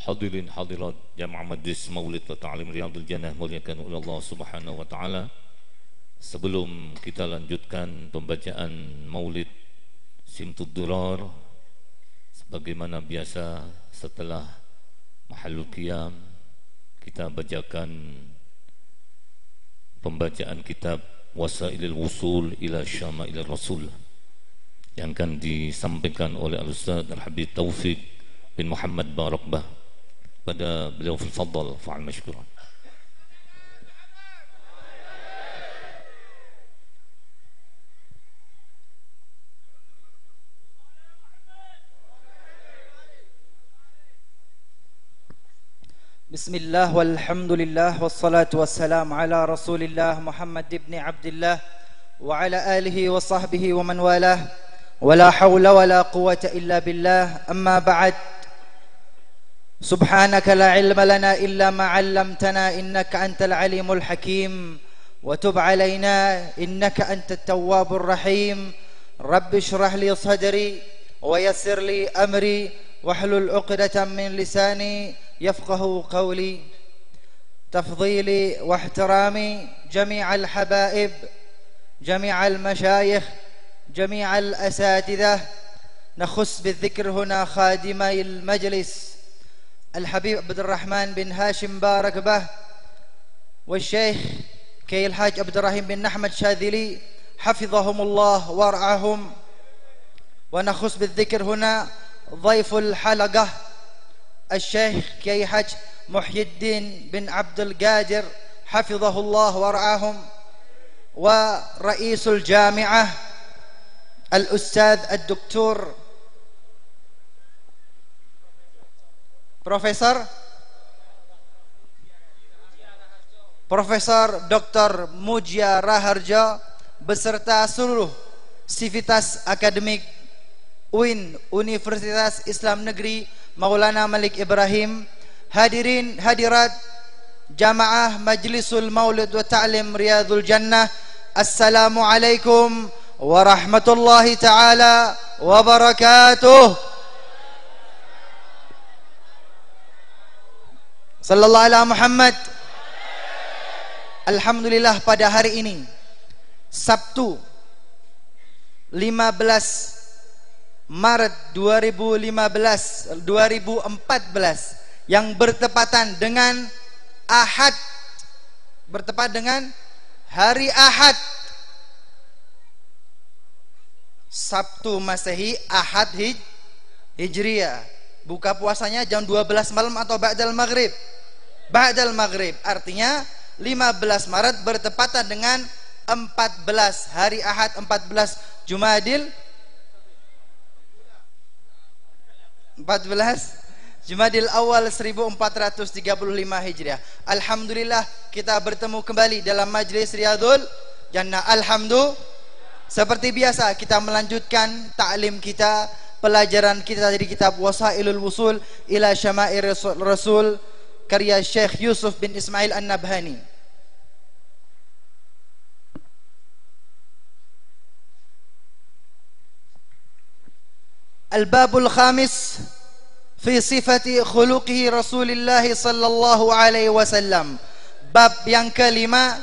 Hadirin hadirat Jamaah Majlis Maulid wa Ta'lim Riyadhul Jannah muliakan oleh Allah Subhanahu wa taala. Sebelum kita lanjutkan pembacaan Maulid Simtud Durar, sebagaimana biasa setelah Mahallul Qiyam kita bacakan pembacaan kitab Wasailul Wusul ila Syama'il Rasul yang akan disampaikan oleh Al-Ustaz Al-Habib Taufik bin Muhammad Barakbah. Pada beliau, fadhal fa'al mashkuran. Bismillah walhamdulillah wassalatu wassalamu ala Rasulillah Muhammad ibn Abdullah wa ala alihi wa sahbihi wa man walah wa la hawla wa la quwwata illa billah. Amma ba'd. Subhanaka la ilma lana illa ma 'allamtana innaka antal alimul hakim wa tub 'alaina innaka antat tawwabur rahim. Rabbi shrah li sadri wa yassir li amri wahlul 'uqdatam min lisani yafqahu qawli. Tafdhili wa ihtirami jami'al habaib, jami'al mashayikh, jami'al asatidah. Nakhus bidzikr huna khadimai al-majlis الحبيب عبد الرحمن بن هاشم باركبه والشيخ كي الحاج عبد الرحيم بن أحمد شاذلي حفظهم الله ورعاهم. ونخص بالذكر هنا ضيف الحلقة الشيخ كي حاج محي الدين بن عبد القادر حفظه الله ورعاهم. ورئيس الجامعة الأستاذ الدكتور Profesor Dr. Mujia Raharjo beserta seluruh sivitas akademik UIN Universitas Islam Negeri Maulana Malik Ibrahim, hadirin hadirat Jamaah Majlisul Maulid wa Ta'lim Riyadhul Jannah, Assalamualaikum warahmatullahi taala wabarakatuh. Sallallahu alaihi Muhammad. Alhamdulillah, pada hari ini Sabtu 15 Maret 2014 yang bertepatan dengan Ahad, bertepat dengan hari Ahad. Sabtu Masehi, Ahad Hijriah. Buka puasanya jam 12 malam atau ba'dal maghrib. Ba'dal maghrib artinya 15 Maret bertepatan dengan 14 hari Ahad, 14 Jumadil 14 Jumadil Awal 1435 Hijriah. Alhamdulillah kita bertemu kembali dalam Majlis Riyadhul Jannah. Alhamdulillah, seperti biasa kita melanjutkan ta'lim kita, pelajaran kita dari kitab Wasailul Wusul ila Syama'ir Rasul karya Syekh Yusuf bin Ismail An-Nabhani. Al-babul khamis fi sifati khuluqihi Rasulillah sallallahu alaihi wasallam. Bab yang kelima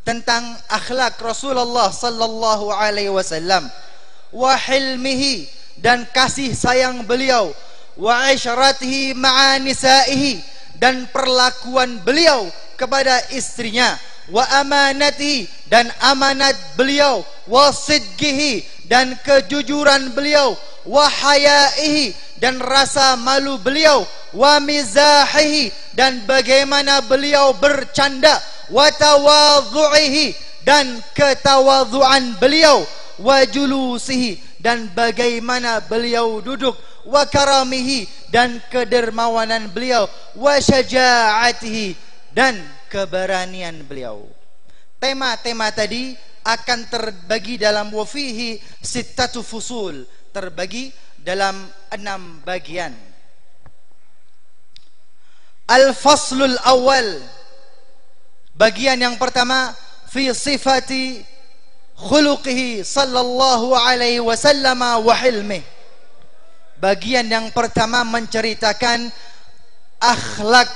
tentang akhlak Rasulullah sallallahu alaihi wasallam. Wa hilmihi, dan kasih sayang beliau. Wa isyratihi ma'a nisaihi, dan perlakuan beliau kepada istrinya. Wa amanatihi, dan amanat beliau. Wa sidqihi, dan kejujuran beliau. Wa hayaihi, dan rasa malu beliau. Wa mizahihi, dan bagaimana beliau bercanda. Wa tawadhu'ihi, dan ketawadhu'an beliau. Wa julusihi, dan bagaimana beliau duduk. Wa karamihi, dan kedermawanan beliau. Wa syaja'atihi, dan keberanian beliau. Tema-tema tadi akan terbagi dalam wafihi sittatu fusul, terbagi dalam 6 bagian. Al-faslul awal, bagian yang pertama, fi sifati khuluqihi sallallahu alaihi wasallam wa hilmih. Bagian yang pertama menceritakan akhlak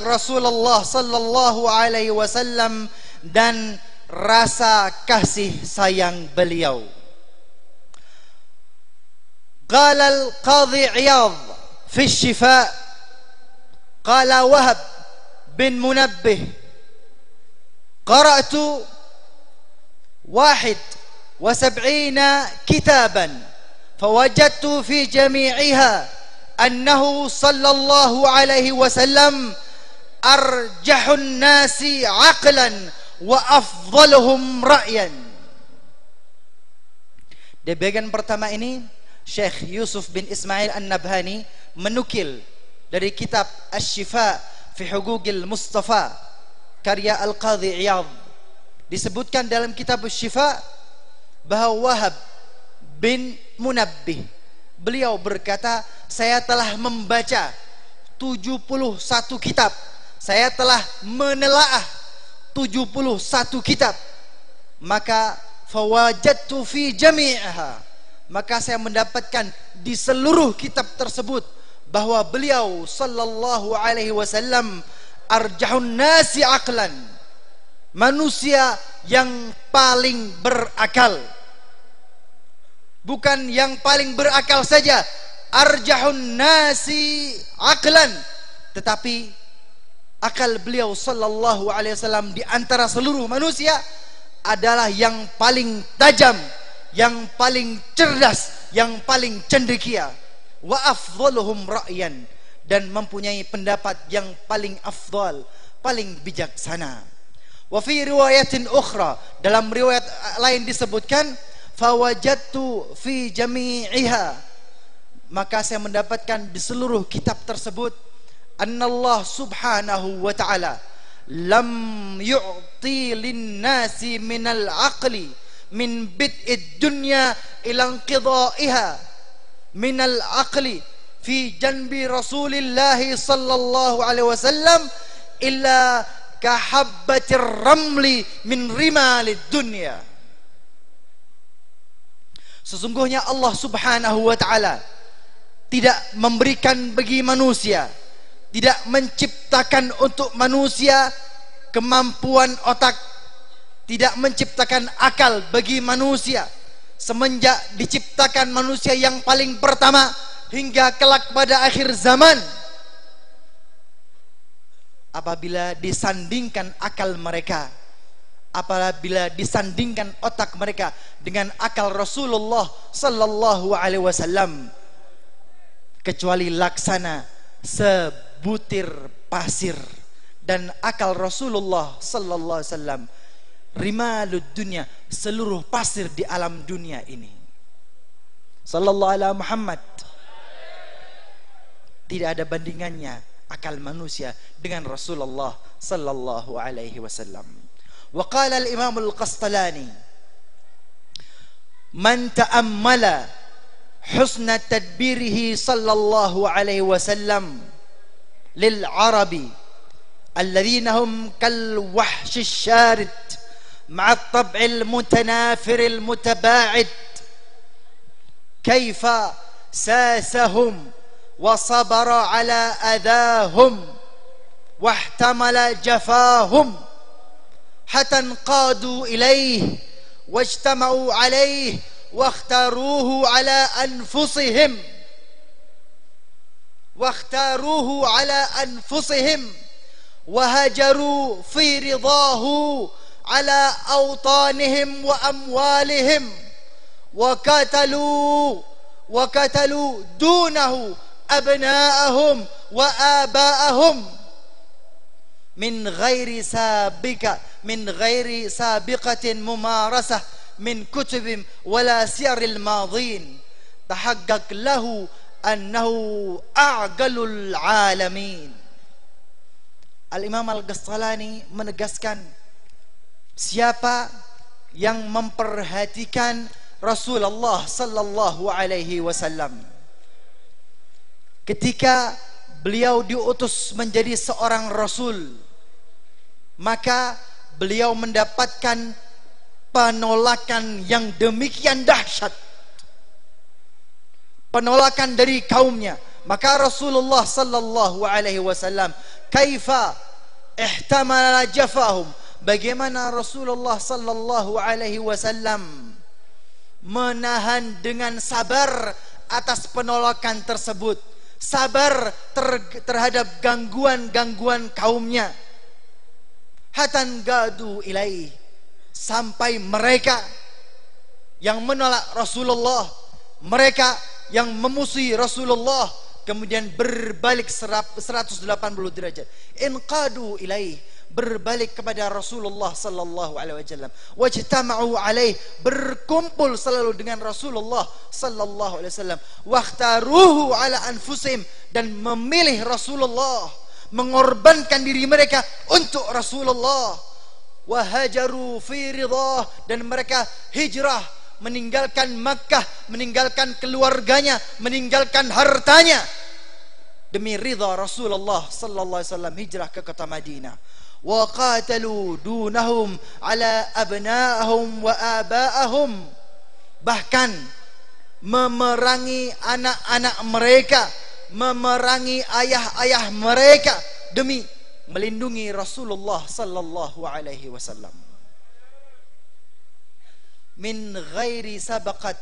Rasulullah sallallahu alaihi wasallam dan rasa kasih sayang beliau. Qala al-Qadhi Iyadh fi Shifa, qala Wahab bin Munabbih, qara'tu 71 kitaban fawajadtu fi jami'iha annahu sallallahu alaihi wasallam arjahun nasi aqlan wa afdaluhum ra'yan. Di bagian pertama ini Syekh Yusuf bin Ismail An-Nabhani menukil dari kitab Asy-Syifa fi Huquqil Mustafa karya Al-Qadhi Iyadh. Disebutkan dalam kitab Asy-Syifa bahwa Wahab bin Munabbih, beliau berkata, saya telah membaca 71 kitab, saya telah menelaah 71 kitab, maka fawajadtu fi jami'iha, maka saya mendapatkan di seluruh kitab tersebut bahwa beliau sallallahu alaihi wasallam arjahun nasi aqlan, manusia yang paling berakal. Bukan yang paling berakal saja, arjahun nasi aqlan, tetapi akal beliau sallallahu alaihi wasallam di antara seluruh manusia adalah yang paling tajam, yang paling cerdas, yang paling cendekia. Wa afdaluhum ra'yan, dan mempunyai pendapat yang paling afdal, paling bijaksana. Wa fi riwayatin ukhra, dalam riwayat lain disebutkan fawajadtu fi jami'iha, maka saya mendapatkan di seluruh kitab tersebut annallah subhanahu wa ta'ala lam yu'ti linnasi minal aqli min bid'id dunya ila inqidha'iha minal aqli fi janbi rasulillahi sallallahu alaihi wasallam illa kahabbatir ramli min rimalid dunya. Sesungguhnya Allah subhanahu wa ta'ala tidak memberikan bagi manusia, tidak menciptakan untuk manusia kemampuan otak, tidak menciptakan akal bagi manusia semenjak diciptakan manusia yang paling pertama hingga kelak pada akhir zaman. Apabila disandingkan akal mereka, apabila disandingkan otak mereka dengan akal Rasulullah sallallahu alaihi wasallam, kecuali laksana sebutir pasir, dan akal Rasulullah sallallahu alaihi wasallam rimalud dunya, seluruh pasir di alam dunia ini. Sallallahu alaihi Muhammad, tidak ada bandingannya akal manusia dengan Rasulullah sallallahu alaihi wasallam. Wa qala al-Imam al-Qastalani, man ta'ammala husna tadbirihi sallallahu alaihi wasallam lil arabi alladhina hum kal wahsh ash-sharid ma'a at-tab' al-mutanafir al-mutaba'id kayfa sasahum wa sabara ala adahum wa ihtamala jafahum hatta qadu ilayhi wajtama'u alayhi واختاروه على أنفسهم وهاجروا في رضاه على أوطانهم وأموالهم وقتلوا دونه أبناءهم وآباءهم من غير سابقة ممارسة min kutubim wala siyaril madhin tahaqqaq lahu annahu a'galul alamin. Al-Imam Al-Qastalani menegaskan, siapa yang memperhatikan Rasulullah sallallahu alaihi wasallam ketika beliau diutus menjadi seorang rasul, maka beliau mendapatkan penolakan yang demikian dahsyat, penolakan dari kaumnya, Maka Rasulullah sallallahu alaihi wasallam kaifa ihtamala jafahum, bagaimana Rasulullah sallallahu alaihi wasallam menahan dengan sabar atas penolakan tersebut, sabar terhadap gangguan-gangguan kaumnya. Hatan gadu ilaih, sampai mereka yang menolak Rasulullah, mereka yang memusuhi Rasulullah, kemudian berbalik 180 derajat. Inqadu ilaih, berbalik kepada Rasulullah sallallahu alaihi wasallam. Wajtama'u alaih, berkumpul selalu dengan Rasulullah sallallahu alaihi wasallam. Wakhtaruhu ala anfusihim, dan memilih Rasulullah, mengorbankan diri mereka untuk Rasulullah. Wahajaru fi ridhah, dan mereka hijrah, meninggalkan Makkah, meninggalkan keluarganya, meninggalkan hartanya demi ridha Rasulullah sallallahu alaihi wasallam, hijrah ke kota Madinah. Wa qatalu dunahum ala abna'ahum wa aba'ahum, bahkan memerangi anak-anak mereka, memerangi ayah-ayah mereka demi melindungi Rasulullah sallallahu alaihi wasallam. Min ghairi sabaqat,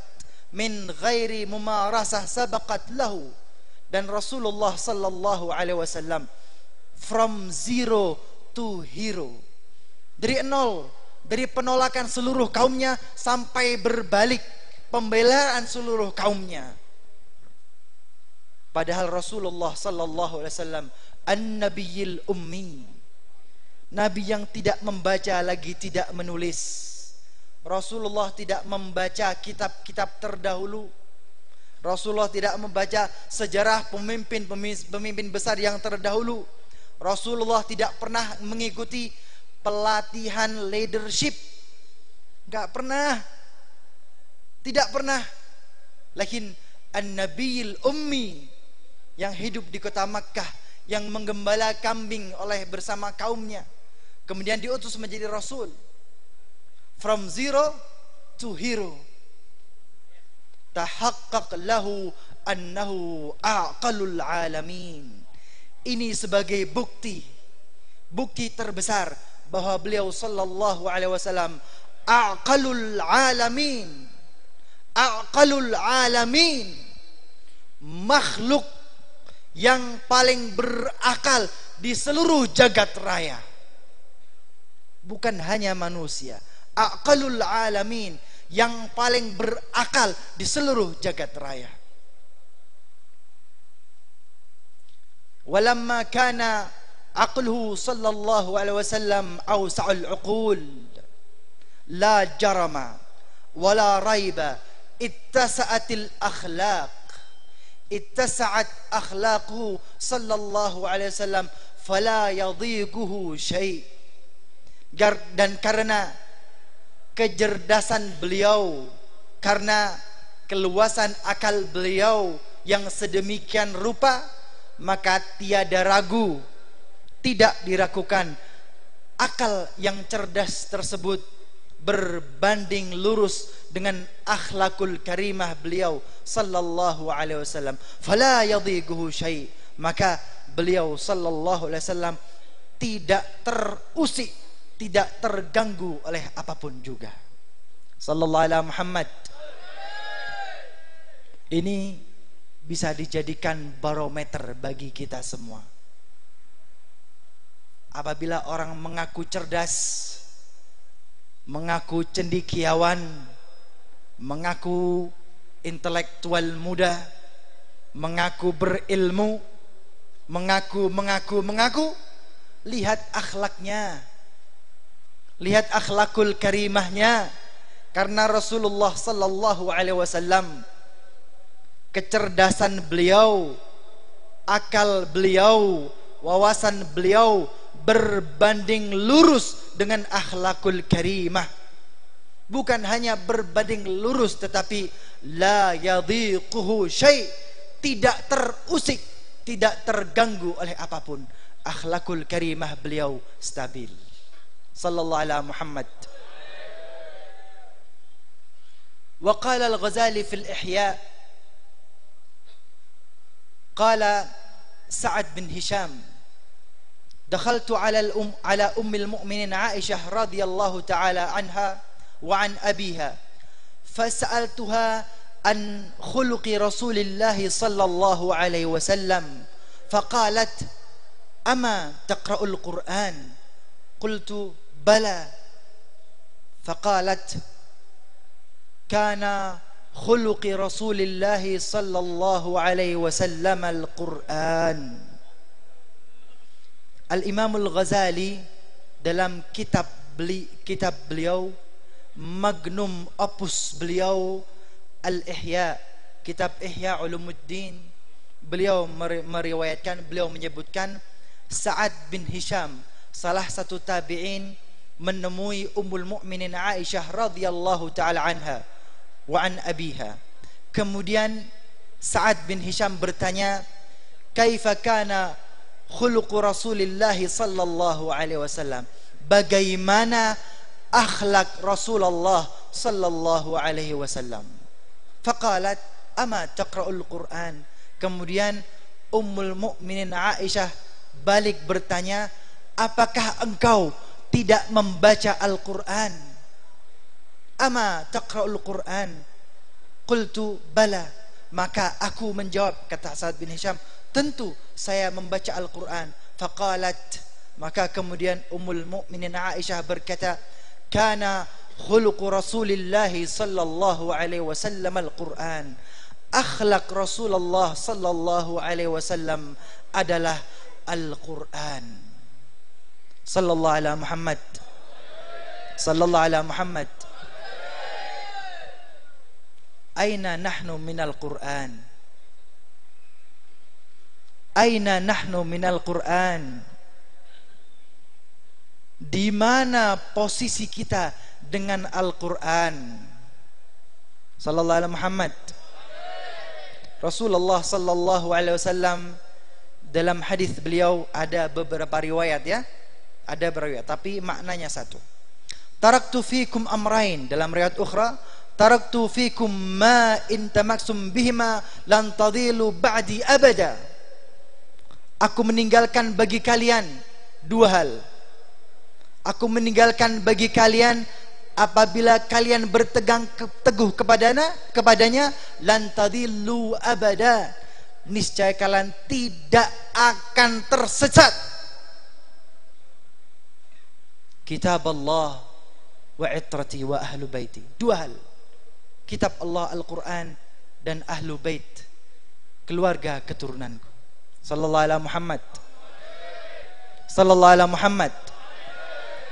min ghairi mumarasah sabaqat lahu, dan Rasulullah sallallahu alaihi wasallam from zero to hero, dari nol, dari penolakan seluruh kaumnya sampai berbalik pembelaan seluruh kaumnya. Padahal Rasulullah sallallahu alaihi wasallam an-nabiyil ummi, nabi yang tidak membaca lagi tidak menulis. Rasulullah tidak membaca kitab-kitab terdahulu. Rasulullah tidak membaca sejarah pemimpin besar yang terdahulu. Rasulullah tidak pernah mengikuti pelatihan leadership. Enggak pernah. Tidak pernah. Lakin an-nabiyil ummi, yang hidup di kota Makkah, yang menggembala kambing bersama kaumnya, kemudian diutus menjadi rasul. From zero to hero. Tahaqqaq lahu annahu aqalul alamin. Ini sebagai bukti terbesar bahwa beliau sallallahu alaihi wasallam aqalul alamin. Aqalul alamin, makhluk yang paling berakal di seluruh jagat raya. Bukan hanya manusia, aqalul alamin, yang paling berakal di seluruh jagat raya. Walamma kana aqluhu sallallahu alaihi wasallam awsa'ul uqul, la jarama wala raiba ittasa'atil akhlaq, ittasa'at akhlaquhu sallallahu alaihi wasallam fala yadhiquhu syai'. Dan karena kecerdasan beliau, karena keluasan akal beliau yang sedemikian rupa, maka tiada ragu, tidak diragukan, akal yang cerdas tersebut berbanding lurus dengan akhlakul karimah beliau sallallahu alaihi wasallam. Fala yadhiquhu syai', maka beliau sallallahu alaihi wasallam tidak terusik, tidak terganggu oleh apapun juga. Sallallahu alaihi Muhammad. Ini bisa dijadikan barometer bagi kita semua. Apabila orang mengaku cerdas, mengaku cendekiawan, mengaku intelektual muda, mengaku berilmu, mengaku, lihat akhlaknya, lihat akhlakul karimahnya. Karena Rasulullah sallallahu alaihi wasallam, kecerdasan beliau, akal beliau, wawasan beliau berbanding lurus dengan akhlakul karimah. Bukan hanya berbanding lurus, tetapi la yadhiquhu syai', tidak terusik, tidak terganggu oleh apapun. Akhlakul karimah beliau stabil. Sallallahu alaihi Muhammad. Wa qala al-Ghazali fil Ihya, Qala Sa'ad bin Hisham, dakhaltu ala ummil mu'minin Aisyah radhiyallahu ta'ala anha wa an abiha fas'altuha an khuluqi Rasulillah sallallahu alaihi wasallam faqalat ama taqra'ul Qur'an qultu bala faqalat kana khuluqi Rasulillah sallallahu alaihi wasallam al-Qur'an. Al-Imam Al-Ghazali dalam kitab beliau, magnum opus beliau, Al-Ihya, kitab Ihya Ulumuddin, beliau meriwayatkan, beliau menyebutkan Sa'ad bin Hisham, salah satu tabi'in, menemui Ummul Mukminin Aisyah radhiyallahu ta'ala anha wa an abiha. Kemudian Sa'ad bin Hisham bertanya, kaifa kana khuluqu Rasulillah sallallahu alaihi wasallam, bagaimana akhlak Rasulullah sallallahu alaihi wasallam. Faqalat ama taqra'ul Qur'an. Kemudian Ummul Mukminin Aisyah balik bertanya, apakah engkau tidak membaca Al-Qur'an? Ama taqra'ul Qur'an? Qultu bala. Maka aku menjawab, kata Sa'ad bin Hisham, tentu saya membaca Al-Quran. Faqalat, maka kemudian Ummul Mukminin Aisyah berkata, kana khuluqu Rasulillah sallallahu alaihi wasallam Al-Quran. Akhlak Rasulullah sallallahu alaihi wasallam adalah Al-Quran. Sallallahu ala Muhammad, sallallahu ala Muhammad. Aina nahnu minal Quran? Aina nahnu minal Quran? Di mana posisi kita dengan Al-Quran? Sallallahu alaihi Muhammad. Rasulullah sallallahu alaihi wasallam dalam hadis beliau ada beberapa riwayat ya. Ada beberapa, tapi maknanya satu. Taraktu fikum amrain, dalam riwayat ukhra, taraktu fikum ma in tamaksum bihima lan tadilu ba'di abada. Aku meninggalkan bagi kalian dua hal. Aku meninggalkan bagi kalian apabila kalian bertegang teguh kepadanya lan tadillu abada, niscaya kalian tidak akan tersesat. Kitab Allah wa itrati wa ahlu baiti. Dua hal. Kitab Allah Al-Quran dan ahlu bait, keluarga keturunanku. Sallallahu alaihi Muhammad, sallallahu alaihi Muhammad.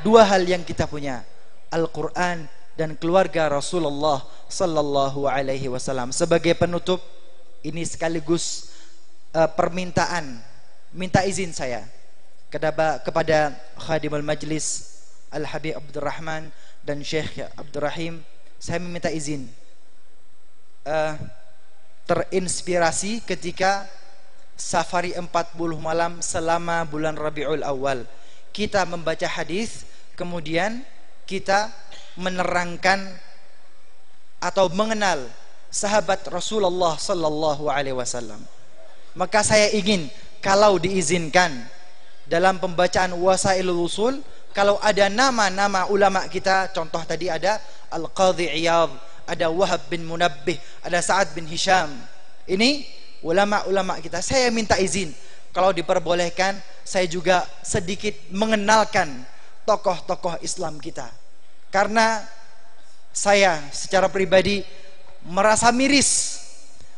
Dua hal yang kita punya, Al-Quran dan keluarga Rasulullah sallallahu alaihi wasallam. Sebagai penutup, ini sekaligus permintaan, minta izin saya kepada Khadimul Majlis Al-Habib Abdurrahman dan Syekh Abdurrahim. Saya meminta izin, terinspirasi ketika safari 40 malam selama bulan Rabiul Awal, kita membaca hadis, kemudian kita menerangkan atau mengenal sahabat Rasulullah sallallahu alaihi wasallam. Maka saya ingin, kalau diizinkan, dalam pembacaan Wasailul Usul, kalau ada nama-nama ulama kita, contoh tadi ada Al-Qadhi Iyadh, ada Wahab bin Munabbih, ada Sa'ad bin Hisham, ini ulama-ulama kita. Saya minta izin, kalau diperbolehkan, saya juga sedikit mengenalkan tokoh-tokoh Islam kita. Karena saya secara pribadi merasa miris,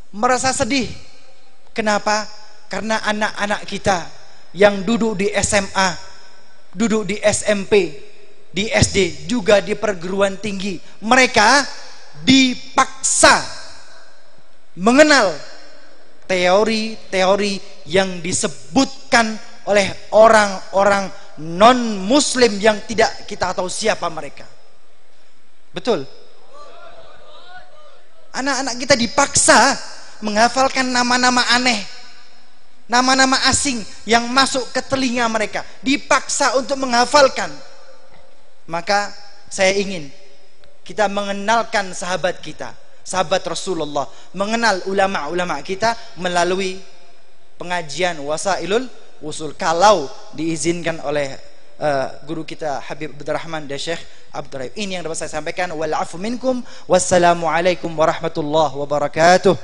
merasa sedih. Kenapa? Karena anak-anak kita yang duduk di SMA, duduk di SMP, di SD, juga di perguruan tinggi, mereka dipaksa mengenal teori-teori yang disebutkan oleh orang-orang non-muslim yang tidak kita tahu siapa mereka. Betul? Anak-anak kita dipaksa menghafalkan nama-nama aneh, nama-nama asing yang masuk ke telinga mereka, dipaksa untuk menghafalkan. Maka saya ingin kita mengenalkan sahabat kita, sahabat Rasulullah, mengenal ulama-ulama kita melalui pengajian Wasailul Usul kalau diizinkan oleh guru kita Habib Abdurrahman dan Syekh Abdurrahim. Ini yang dapat saya sampaikan. Wal afu minkum. Wassalamualaikum warahmatullahi wabarakatuh.